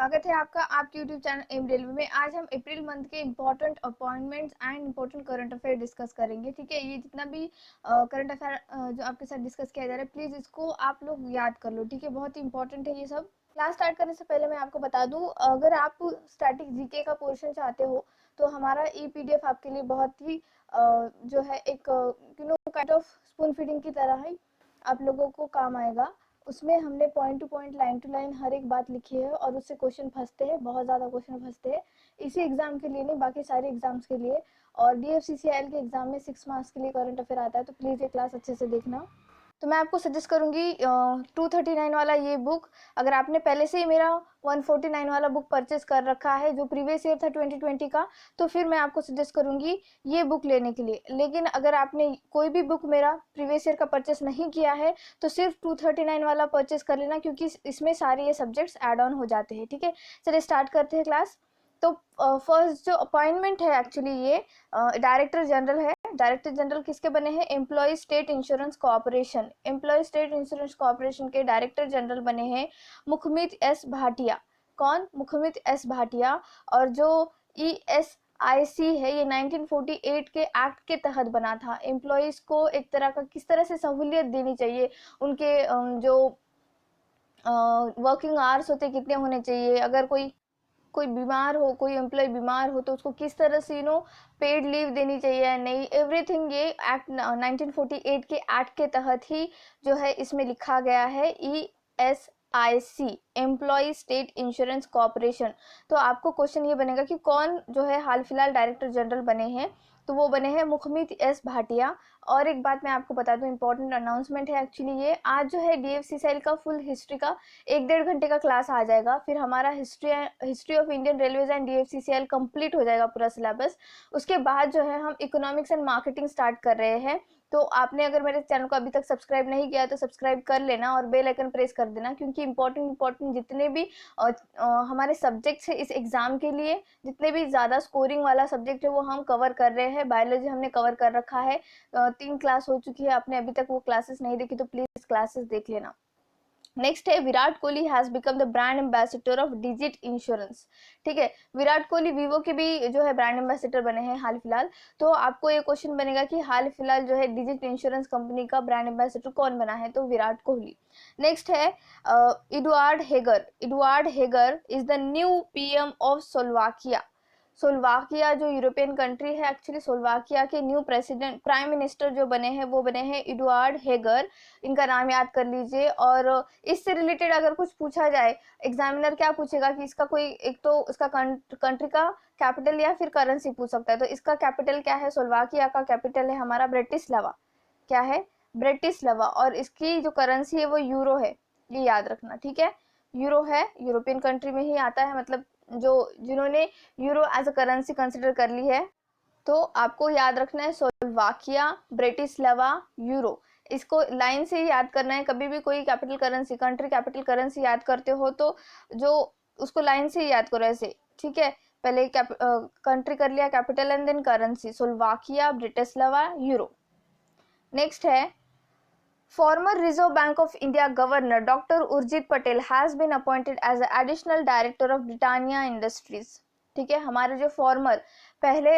स्वागत है आपका आपके YouTube चैनल एम रेलवे में। आज हम अप्रैल मंथ के important appointments and important current affair discuss करेंगे। ठीक है, ये जितना भी करंट अफेयर जो आपके साथ डिस्कस किया जा रहा है, प्लीज़ इसको आप लोग याद कर लो। ठीक है, बहुत ही इंपॉर्टेंट है ये सब। क्लास स्टार्ट करने से पहले मैं आपको बता दूं, अगर आप स्टैटिक जीके का पोर्शन चाहते हो तो हमारा ई PDF आपके लिए बहुत ही जो है एक काइंड ऑफ स्पून फीडिंग की तरह है, आप लोगों को काम आएगा। उसमें हमने point to point, line to line हर एक बात लिखी है और उससे क्वेश्चन फंसते हैं, बहुत ज़्यादा क्वेश्चन फंसते हैं। इसी एग्जाम के लिए नहीं, बाकी सारे एग्जाम्स के लिए। और DFCCIL के एग्जाम में 6 मार्क्स के लिए करंट अफेयर आता है, तो प्लीज़ ये क्लास अच्छे से देखना। तो मैं आपको सजेस्ट करूंगी 239 वाला ये बुक। अगर आपने पहले से ही मेरा 149 वाला बुक परचेस कर रखा है जो प्रीवियस ईयर था 2020 का, तो फिर मैं आपको सजेस्ट करूंगी ये बुक लेने के लिए। लेकिन अगर आपने कोई भी बुक मेरा प्रीवियस ईयर का परचेस नहीं किया है तो सिर्फ 239 वाला परचेस कर लेना, क्योंकि इसमें सारे ये सब्जेक्ट्स ऐड ऑन हो जाते हैं। ठीक है, चलिए स्टार्ट करते हैं क्लास। तो फर्स्ट जो अपॉइंटमेंट है एक्चुअली ये डायरेक्टर जनरल है। डायरेक्टर जनरल किसके बने हैं? Employ state insurance corporation. Employ state insurance corporation के डायरेक्टर जनरल बने हैं मुखमित एस भाटिया। कौन? मुखमित एस भाटिया। और जो ESIC है ये 1948 के एक्ट के तहत बना था। एम्प्लॉयज को एक तरह का किस तरह से सहूलियत देनी चाहिए, उनके जो वर्किंग आवर्स होते कितने होने चाहिए, अगर कोई कोई बीमार हो, कोई एम्प्लॉय बीमार हो तो उसको किस तरह से पेड लीव देनी चाहिए या नहीं, एवरीथिंग ये एक्ट 1948 के एक्ट के तहत ही जो है इसमें लिखा गया है। ESIC employ state insurance corporation. तो आपको क्वेश्चन ये बनेगा कि कौन जो है हाल फिलहाल डायरेक्टर जनरल बने हैं, तो वो बने हैं मुखमित एस भाटिया। और एक बात मैं आपको बता दूं, इंपॉर्टेंट अनाउंसमेंट है एक्चुअली ये। आज जो है DFCCIL का फुल हिस्ट्री का 1-1.5 घंटे का क्लास आ जाएगा। फिर हमारा history of Indian railways and DFCCIL complete हो जाएगा पूरा सिलेबस। उसके बाद जो है हम इकोनॉमिक्स एंड मार्केटिंग स्टार्ट कर रहे हैं। तो आपने अगर मेरे चैनल को अभी तक सब्सक्राइब नहीं किया तो सब्सक्राइब कर लेना और बेल आइकन प्रेस कर देना, क्योंकि इंपॉर्टेंट जितने भी हमारे सब्जेक्ट्स है इस एग्जाम के लिए, जितने भी ज़्यादा स्कोरिंग वाला सब्जेक्ट है वो हम कवर कर रहे हैं। बायोलॉजी हमने कवर कर रखा है, 3 क्लास हो चुकी है। आपने अभी तक वो क्लासेस नहीं देखी तो प्लीज क्लासेस देख लेना। नेक्स्ट है Virat Kohli has become the brand ambassador of digit insurance. ठीक है, विराट कोहली वीवो के भी जो है ब्रांड एम्बेसडर बने हैं हाल फिलहाल। तो आपको ये क्वेश्चन बनेगा कि हाल फिलहाल जो है डिजिट इंश्योरेंस कंपनी का ब्रांड एम्बेसडर कौन बना है, तो विराट कोहली। नेक्स्ट है Edouard हेगर। Edouard हेगर is the new PM of Slovakia. Slovakia जो यूरोपियन कंट्री है, एक्चुअली स्लोवाकिया के न्यू प्रेसिडेंट प्राइम मिनिस्टर जो बने हैं वो बने हैं एडुआर्ड हेगर। इनका नाम याद कर लीजिए। और इससे रिलेटेड अगर कुछ पूछा जाए, एग्जामिनर क्या पूछेगा कि इसका कोई एक तो उसका कंट्री का कैपिटल या फिर करेंसी पूछ सकता है। तो इसका कैपिटल क्या है? स्लोवाकिया का कैपिटल है हमारा ब्रेटिस्लावा। क्या है? ब्रेटिस्लावा। और इसकी जो करेंसी है वो यूरो है, ये याद रखना। ठीक है, यूरो है, यूरोपियन कंट्री में ही आता है, मतलब जिन्होंने euro as a currency consider कर ली है। तो आपको याद रखना है स्लोवाकिया, ब्रेटिस्लावा, यूरो। इसको लाइन से ही याद करना है। कभी भी कोई capital currency, country capital currency याद करते हो तो जो उसको लाइन से ही याद करो ऐसे। ठीक है, पहले कंट्री कर लिया capital and then currency, Slovakia, Bratislava, euro. Next है former Reserve Bank of India Governor Dr. Urjit Patel has been appointed as the additional director of Britannia Industries। ठीक है, हमारे जो फॉर्मर पहले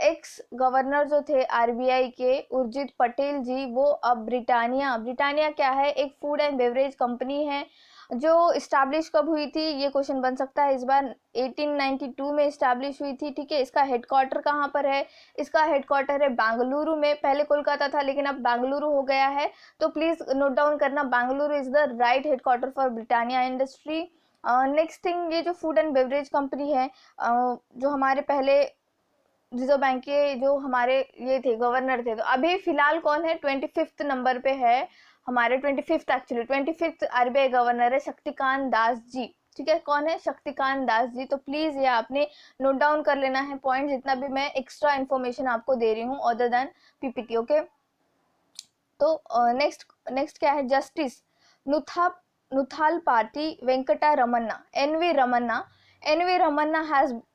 एक्स गवर्नर जो थे RBI के उर्जित पटेल जी, वो अब ब्रिटानिया क्या है? एक फूड एंड बेवरेज कंपनी है जो इस्टेब्लिश कब हुई थी, ये क्वेश्चन बन सकता है इस बार। 1892 में इस्टेब्लिश हुई थी। ठीक है, इसका हेडक्वार्टर कहाँ पर है? इसका हेडक्वार्टर है बेंगलुरु में। पहले कोलकाता था लेकिन अब बेंगलुरु हो गया है, तो प्लीज नोट डाउन करना, Bengaluru is the right headquarter for Britannia industry. Next thing, ये जो फूड एंड बेवरेज कंपनी है, जो हमारे पहले रिजर्व बैंक के जो हमारे ये थे गवर्नर थे, तो अभी फिलहाल कौन है? 25th नंबर पे है हमारे, 25th actually 25th RBI governor है शक्तिकांत दास जी। ठीक है, कौन है? शक्तिकांत दास जी। तो प्लीज ये आपने नोट डाउन कर लेना है पॉइंट, जितना भी मैं एक्स्ट्रा इन्फॉर्मेशन आपको दे रही हूँ अदर देन PPT। ओके, तो नेक्स्ट क्या है? Justice Nuthalapati Venkata Ramana, NV Ramanna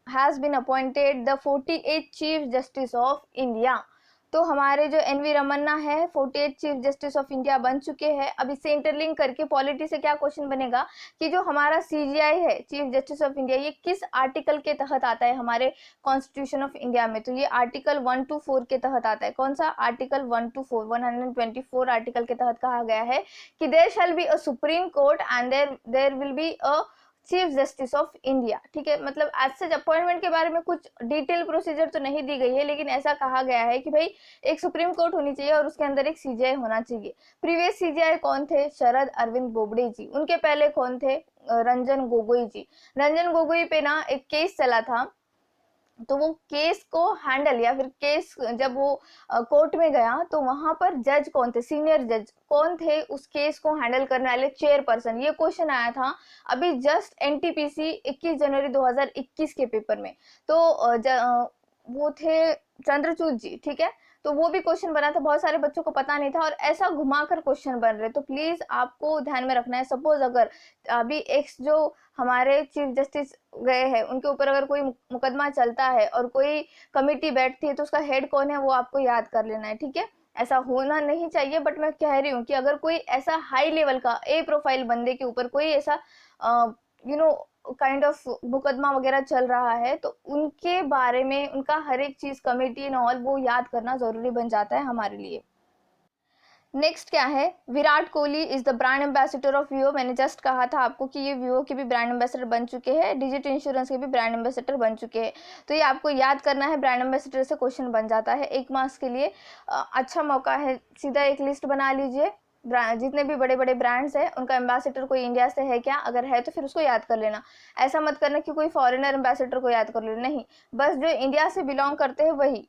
has been appointed the 48th Chief Justice of India। तो हमारे जो एनवी रमन्ना है 48 चीफ जस्टिस ऑफ इंडिया बन चुके हैं। अब इससे इंटरलिंक करके पॉलिटी से क्या क्वेश्चन बनेगा कि जो हमारा सीजीआई है चीफ जस्टिस ऑफ इंडिया, ये किस आर्टिकल के तहत आता है हमारे कॉन्स्टिट्यूशन ऑफ इंडिया में? तो ये आर्टिकल 1 to 4 के तहत आता है। कौन सा आर्टिकल? 1 to 4, 124 आर्टिकल के तहत कहा गया है कि there shall be a supreme court and there will be a chief justice of India. ठीक है, मतलब एज सच अपॉइंटमेंट के बारे में कुछ डिटेल प्रोसीजर तो नहीं दी गई है, लेकिन ऐसा कहा गया है कि भाई एक सुप्रीम कोर्ट होनी चाहिए और उसके अंदर एक सीजीआई होना चाहिए। प्रीवियस सीजीआई कौन थे? शरद अरविंद बोबडे जी। उनके पहले कौन थे? रंजन गोगोई जी। रंजन गोगोई पे ना एक केस चला था, तो वो केस को हैंडल या फिर केस जब वो कोर्ट में गया तो वहां पर जज कौन थे? सीनियर जज कौन थे उस केस को हैंडल करने वाले? चेयरपर्सन। ये क्वेश्चन आया था अभी जस्ट एनटीपीसी 21 जनवरी 2021 के पेपर में। तो वो थे चंद्रचूड़ जी। ठीक है, तो वो भी क्वेश्चन बना था, बहुत सारे बच्चों को पता नहीं था और ऐसा घुमाकर क्वेश्चन बन रहे। तो प्लीज आपको ध्यान में रखना है, सपोज अगर अभी एक्स जो हमारे चीफ जस्टिस गए हैं उनके ऊपर अगर कोई मुकदमा चलता है और कोई कमिटी बैठती है तो उसका हेड कौन है वो आपको याद कर लेना है। ठीक है, ऐसा होना नहीं चाहिए, बट मैं कह रही हूँ कि अगर कोई ऐसा हाई लेवल का ए प्रोफाइल बंदे के ऊपर कोई ऐसा काइंड ऑफ मुकदमा वगैरह चल रहा है तो उनके बारे में उनका हर एक चीज कमेटी एंड ऑल वो याद करना जरूरी बन जाता है हमारे लिए। नेक्स्ट क्या है? Virat Kohli is the brand ambassador of Vivo. मैंने जस्ट कहा था आपको कि ये विवो के भी ब्रांड एम्बेसडर बन चुके हैं, डिजिट इंश्योरेंस के भी ब्रांड एम्बेसडर बन चुके हैं। तो ये आपको याद करना है, ब्रांड एम्बेसडर से क्वेश्चन बन जाता है 1 मार्क्स के लिए। अच्छा मौका है, सीधा एक लिस्ट बना लीजिए जितने भी बड़े बड़े ब्रांड्स हैं उनका एम्बेसडर कोई इंडिया से है क्या, अगर है तो फिर उसको याद कर लेना। ऐसा मत करना कि कोई फॉरेनर एम्बेसडर को याद कर लेना, नहीं, बस जो इंडिया से बिलोंग करते हैं वही।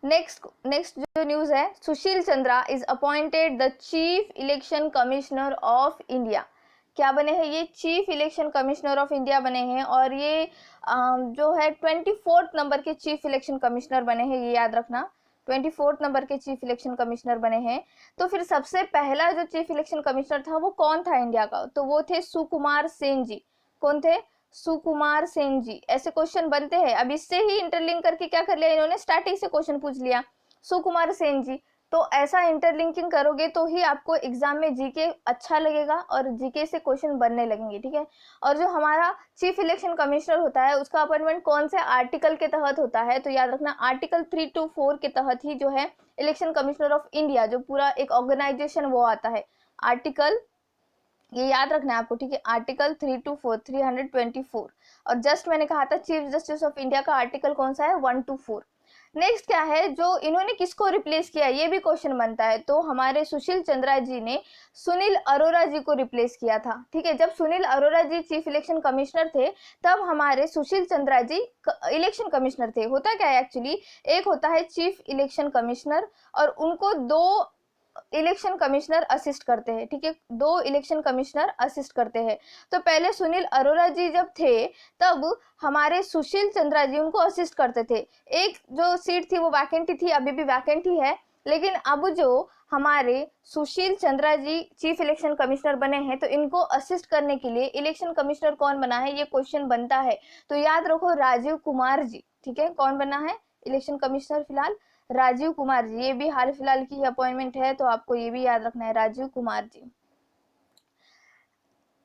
नेक्स्ट जो न्यूज है, Sushil Chandra is appointed the chief election commissioner of India. क्या बने हैं ये? Chief election commissioner of India बने हैं और ये जो है 24 नंबर के चीफ इलेक्शन कमिश्नर बने हैं, ये याद रखना। 24 नंबर के चीफ इलेक्शन कमिश्नर बने हैं। तो फिर सबसे पहला जो चीफ इलेक्शन कमिश्नर था वो कौन था इंडिया का? तो वो थे सुकुमार सेन जी। कौन थे? सुकुमार सेन जी। ऐसे क्वेश्चन बनते हैं। अब इससे ही इंटरलिंक करके क्या कर लिया इन्होंने? स्टैटिक से क्वेश्चन पूछ लिया, सुकुमार सेन जी। तो ऐसा इंटरलिंकिंग करोगे तो ही आपको एग्जाम में जीके अच्छा लगेगा और जीके से क्वेश्चन बनने लगेंगे। ठीक है, और जो हमारा चीफ इलेक्शन कमिश्नर होता है उसका अपॉइंटमेंट कौन से आर्टिकल के तहत होता है? तो याद रखना आर्टिकल 3 to 4 के तहत ही जो है इलेक्शन कमिश्नर ऑफ इंडिया जो पूरा एक ऑर्गेनाइजेशन वो आता है। आर्टिकल ये याद रखना है आपको। ठीक है, आर्टिकल 3 to 4, 324। और जस्ट मैंने कहा था चीफ जस्टिस ऑफ इंडिया का आर्टिकल कौन सा है? 1 to 4। नेक्स्ट क्या है, जो इन्होंने किसको रिप्लेस किया ये भी क्वेश्चन बनता है। तो हमारे सुशील चंद्रा जी ने सुनील अरोरा जी को रिप्लेस किया था। ठीक है, जब सुनील अरोरा जी चीफ इलेक्शन कमिश्नर थे तब हमारे सुशील चंद्रा जी इलेक्शन कमिश्नर थे। होता क्या है एक्चुअली, एक होता है चीफ इलेक्शन कमिश्नर और उनको 2 इलेक्शन कमिश्नर असिस्ट करते हैं। ठीक है, 2 इलेक्शन कमिश्नर असिस्ट करते हैं। तो पहले सुनील अरोरा जी जब थे तब हमारे सुशील चंद्रा जी उनको असिस्ट करते थे। एक जो सीट थी वो वैकेंट थी, अभी भी वैकेंट ही है, लेकिन अब जो हमारे सुशील चंद्रा जी चीफ इलेक्शन कमिश्नर बने हैं तो इनको असिस्ट करने के लिए इलेक्शन कमिश्नर कौन बना है ये क्वेश्चन बनता है। तो याद रखो राजीव कुमार जी। ठीक है, कौन बना है इलेक्शन कमिश्नर? फिलहाल राजीव कुमार जी। ये भी हाल फिलहाल की अपॉइंटमेंट है तो आपको ये भी याद रखना है, राजीव कुमार जी।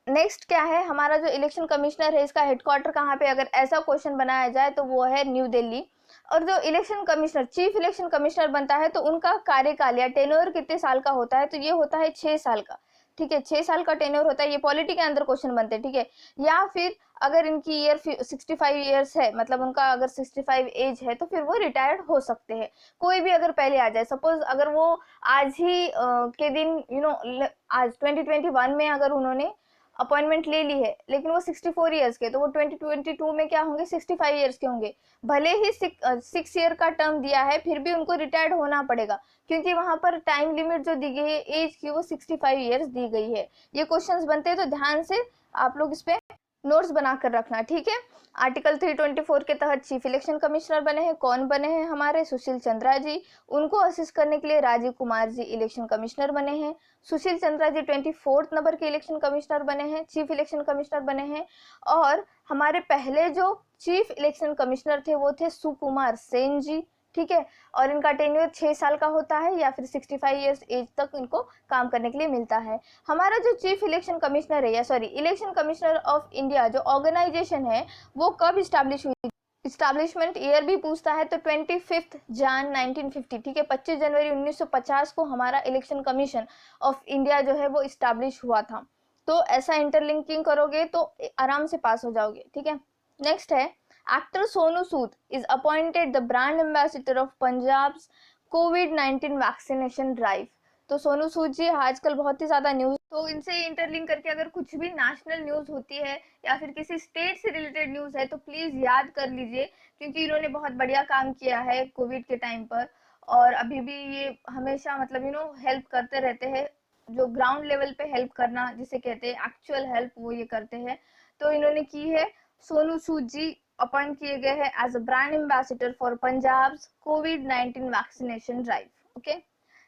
नेक्स्ट क्या है, हमारा जो इलेक्शन कमिश्नर है इसका हेडक्वार्टर कहाँ पे, अगर ऐसा क्वेश्चन बनाया जाए तो वो है न्यू दिल्ली। और जो election commissioner chief election commissioner बनता है तो उनका कार्यकाल या टेन्योर कितने साल का होता है? तो ये होता है 6 साल का। ठीक है, 6 साल का टेन्योर होता है। ये पॉलिटी के अंदर क्वेश्चन बनते हैं। ठीक है, या फिर अगर इनकी ईयर 65 ईयर्स है, मतलब उनका अगर 65 एज है तो फिर वो रिटायर्ड हो सकते हैं। कोई भी अगर पहले आ जाए, सपोज अगर वो आज ही के दिन आज 2021 में अगर उन्होंने अपॉइंटमेंट ले ली है लेकिन वो 64 ईयर्स के, तो वो 2022 में क्या होंगे? 65 ईयर्स के होंगे। भले ही 6 ईयर का टर्म दिया है फिर भी उनको रिटायर्ड होना पड़ेगा, क्योंकि वहां पर टाइम लिमिट जो दी गई है एज की वो 65 ईयर्स दी गई है। ये क्वेश्चंस बनते हैं तो ध्यान से आप लोग इस पे नोट्स बनाकर रखना। ठीक है, आर्टिकल 324 के तहत चीफ इलेक्शन कमिश्नर बने हैं। कौन बने हैं? हमारे सुशील चंद्रा जी। उनको असिस्ट करने के लिए राजीव कुमार जी इलेक्शन कमिश्नर बने हैं। सुशील चंद्रा जी 24 नंबर के इलेक्शन कमिश्नर बने हैं, चीफ इलेक्शन कमिश्नर बने हैं। और हमारे पहले जो चीफ इलेक्शन कमिश्नर थे वो थे सुकुमार सेन जी। ठीक है। और इनका टेन्योर 6 साल का होता है या फिर 65 ईयर्स एज तक इनको काम करने के लिए मिलता है। हमारा जो चीफ इलेक्शन कमिश्नर है, या sorry election commissioner of India जो ऑर्गेनाइजेशन है वो कब इस्टेब्लिश हुई? इस्टेब्लिशमेंट ईयर भी पूछता है तो 25 जान 1950, ठीक है, 25 जनवरी 1950 को हमारा इलेक्शन कमीशन ऑफ इंडिया जो है वो इस्टेब्लिश हुआ था। तो ऐसा इंटरलिंकिंग करोगे तो आराम से पास हो जाओगे, ठीक है। नेक्स्ट है actor Sonu Sood is appointed the brand ambassador of Punjab's covid vaccination drive. तो सोनू सूद जी आजकल बहुत ही ज्यादा न्यूज, तो इनसे इंटरलिंक करके अगर कुछ भी नेशनल न्यूज होती है या फिर किसी स्टेट से रिलेटेड न्यूज है तो प्लीज याद कर लीजिए, क्योंकि इन्होंने बहुत बढ़िया काम किया है कोविड के टाइम पर, और अभी भी ये हमेशा मतलब हेल्प करते रहते हैं, जो ग्राउंड लेवल पे हेल्प करना जिसे कहते हैं एक्चुअल हेल्प, वो ये करते हैं। तो इन्होंने की है, सोनू सूद जी अपॉइंट किए गए हैं as a brand ambassador for Punjab कोविड-19 वैक्सीनेशन ड्राइव। ओके,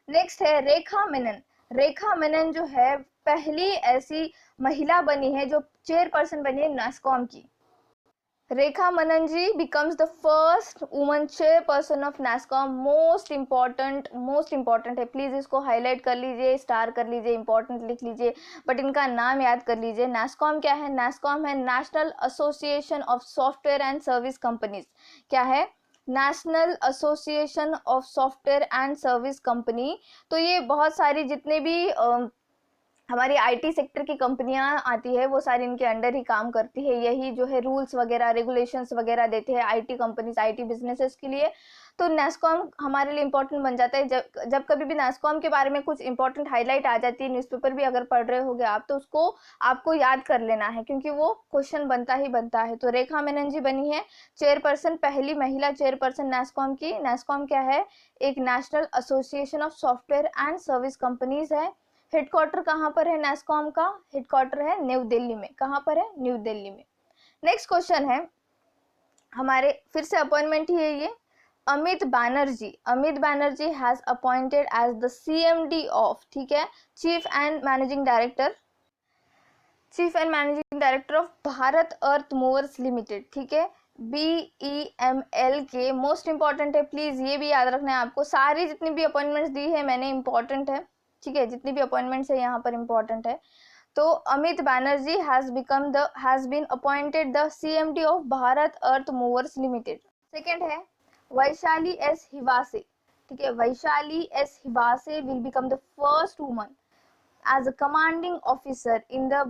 नेक्स्ट है रेखा मेनन। रेखा मेनन जो है पहली ऐसी महिला बनी है जो चेयरपर्सन बनी है नास्कॉम की। रेखा मनन जी becomes the first woman chairperson of NASSCOM। Most important है, प्लीज इसको हाईलाइट कर लीजिए, स्टार कर लीजिए, इंपॉर्टेंट लिख लीजिए, बट इनका नाम याद कर लीजिए। NASSCOM क्या है? NASSCOM है national association of software and service companies. क्या है? National association of software and service company. तो ये बहुत सारी जितने भी हमारी आईटी सेक्टर की कंपनियां आती है वो सारी इनके अंडर ही काम करती है, यही जो है रूल्स वगैरह रेगुलेशंस वगैरह देते हैं आईटी कंपनीज, आईटी बिजनेसेस के लिए। तो नेस्कॉम हमारे लिए इंपॉर्टेंट बन जाता है। जब कभी भी नेस्कॉम के बारे में कुछ इंपॉर्टेंट हाईलाइट आ जाती है, न्यूज़पेपर भी अगर पढ़ रहे होगे आप, तो उसको आपको याद कर लेना है, क्योंकि वो क्वेश्चन बनता ही बनता है। तो रेखा मेनन जी बनी है चेयरपर्सन, पहली महिला चेयरपर्सन नेस्कॉम की। नेस्कॉम क्या है? एक national association of software and service companies है। हेडक्वार्टर कहाँ पर है नेस्कॉम का? हेडक्वार्टर है न्यू दिल्ली में। कहाँ पर है? न्यू दिल्ली में। नेक्स्ट क्वेश्चन है हमारे, फिर से अपॉइंटमेंट ही है ये, Amit Banerjee. Amit Banerjee has appointed as the CMD of, ठीक है, chief and managing director of Bharat earth movers limited, ठीक है, BEML के। मोस्ट इंपॉर्टेंट है, प्लीज ये भी याद रखना है आपको, सारी जितनी भी अपॉइंटमेंट्स दी है मैंने इंपॉर्टेंट है, ठीक है, जितनी भी अपॉइंटमेंट्स है यहाँ पर इंपॉर्टेंट है। तो Amit Banerjee has been appointed the CMD of Bharat earth movers limited. Second है वैशाली एस हिवासे, ठीक है, Vaishali S Hiwase will become the first woman as a commanding officer in the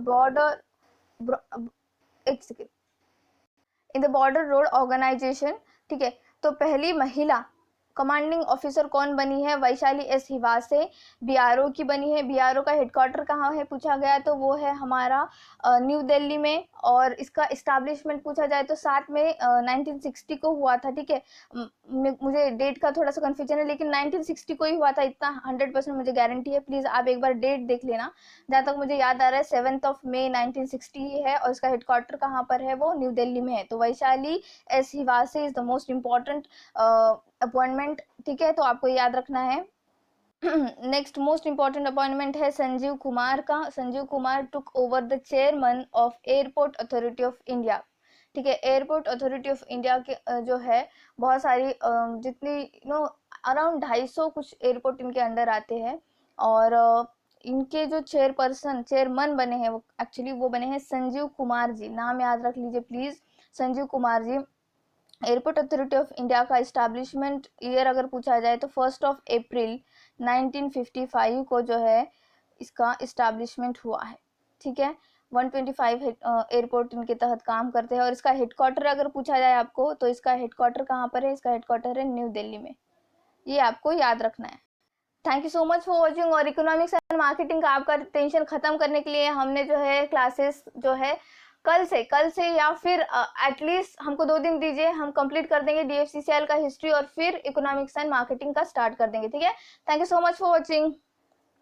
border road organisation, ठीक है। तो पहली महिला कमांडिंग ऑफिसर कौन बनी है? वैशाली एस हिवासे, BRO की बनी है। BRO का हेडक्वार्टर कहाँ है पूछा गया, तो वो है हमारा न्यू दिल्ली में। और इसका इस्टेब्लिशमेंट पूछा जाए तो 7 मई 1960 को हुआ था, ठीक है। मुझे डेट का थोड़ा सा कन्फ्यूजन है, लेकिन 1960 को ही हुआ था, इतना 100% मुझे गारंटी है। प्लीज आप एक बार डेट देख लेना। जहाँ तक मुझे याद आ रहा है 7 मई 1960 ही है, और इसका हेडक्वार्टर कहाँ पर है? वो न्यू दिल्ली में है। तो Vaishali S Hiwase is the most important appointment, ठीक है, तो आपको याद रखना है। नेक्स्ट मोस्ट इंपॉर्टेंट अपॉइंटमेंट है संजीव कुमार का। Sanjeev Kumar took over the chairman of airport authority of India, ठीक है। एयरपोर्ट अथॉरिटी ऑफ इंडिया के जो है बहुत सारी जितनी अराउंड 250 कुछ एयरपोर्ट इनके अंडर आते हैं, और इनके जो चेयरमैन बने हैं वो एक्चुअली वो बने हैं संजीव कुमार जी। नाम याद रख लीजिए please, Sanjeev Kumar ji. Airport authority of India का इस्टेब्लिशमेंट ईयर अगर पूछा जाए तो 1 अप्रैल 1955 को जो है इसका इस्टेब्लिशमेंट हुआ है, ठीक है। 125 एयरपोर्ट इनके तहत काम करते हैं, और इसका हेडक्वार्टर अगर पूछा जाए आपको तो इसका हेडक्वार्टर कहाँ पर है? इसका हेडक्वार्टर है न्यू दिल्ली में। ये आपको याद रखना है। Thank you so much for watching. और इकोनॉमिक्स एंड मार्केटिंग का आपका टेंशन खत्म करने के लिए हमने जो है क्लासेस जो है कल से या फिर एटलीस्ट हमको 2 दिन दीजिए, हम कंप्लीट कर देंगे DFCCL का हिस्ट्री, और फिर इकोनॉमिक्स एंड मार्केटिंग का स्टार्ट कर देंगे, ठीक है। Thank you so much for watching.